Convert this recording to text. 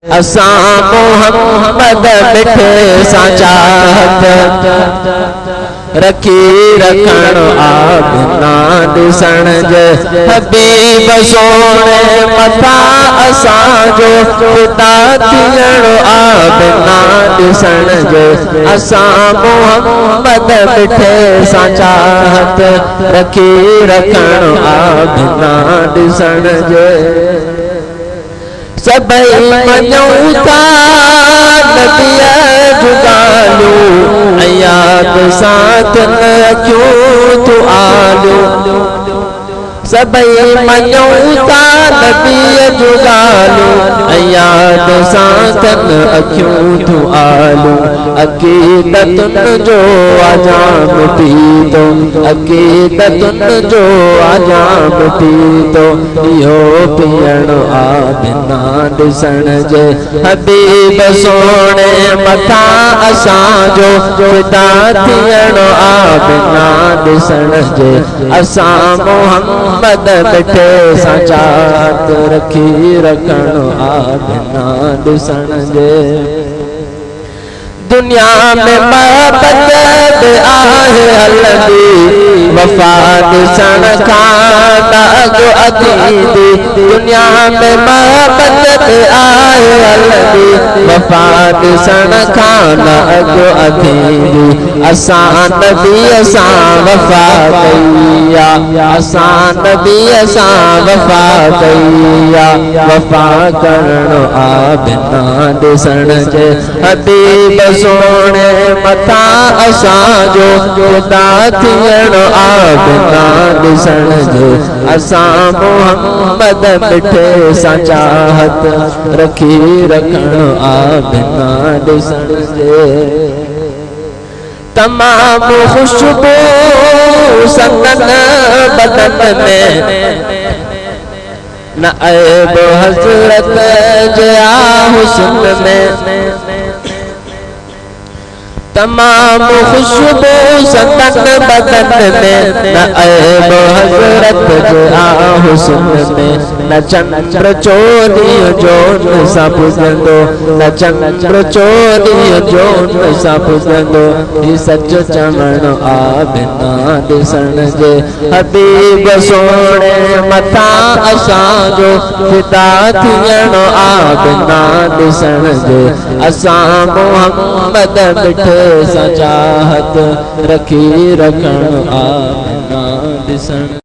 असां मोहम्मद मिठे सां चाहत रखी रखण बिना ॾिसण जे हबीब सोने मथा असांजो ख़ुदा थियण बिना ॾिसण जे असां मोहम्मद मिठे सां चाहत रखी रखण बिना ॾिसण जे सबई मञूं था नबीअ जूं ॻाल्हियूं याद सां थियनि अखियूं तूं आलियूं सबई मञूं था नबीअ जूं ॻाल्हियूं याद सां थियनि अखियूं तूं आलियूं अक़ीदतुनि जो आजाम थी थो अक़ीदतुनि जो आजाम थी थो इहो पीअण बिना ॾिसण जे हबीब सोने मथा असांजो ख़ुदा थियण बिना ॾिसण जे असां मोहम्मद मिठे सां चाहत रखी रखण बिना ॾिसण जे दुनिया में मोहब्बत आहे हलंदी वफ़ा ॾिसण खां न अॻु अतींदी दुनिया में मोहब्बत आहे हलंदी वफ़ा ॾिसण खां न अॻु अतींदी असां नबीअ सां वफ़ा कई असां नबीअ सां वफ़ा कई वफ़ा करण बिना ॾिसण जे हबीब सोने मथा असांजो ख़ुदा थियण बिना ॾिसण जे असां मोहम्मद मिठे सां चाहत रखी रखण बिना ॾिसण जे तमाम खुशबू संदन बदन में न ऐब हज़रत जे हुस्न में तमाम खुशबू संदन बदन में न ऐब हज़रत जे हुस्न में न चंद्र चोरी जोन सा पुजंदो न चंद्र चोरी जोन सा पुजंदो ही सच चवण बिना ॾिसण जे हबीब सोने मथा असांजो ख़ुदा थियण बिना ॾिसण जे असां मोहम्मद मिठे सां चाहत रखी रखण बिना ॾिसण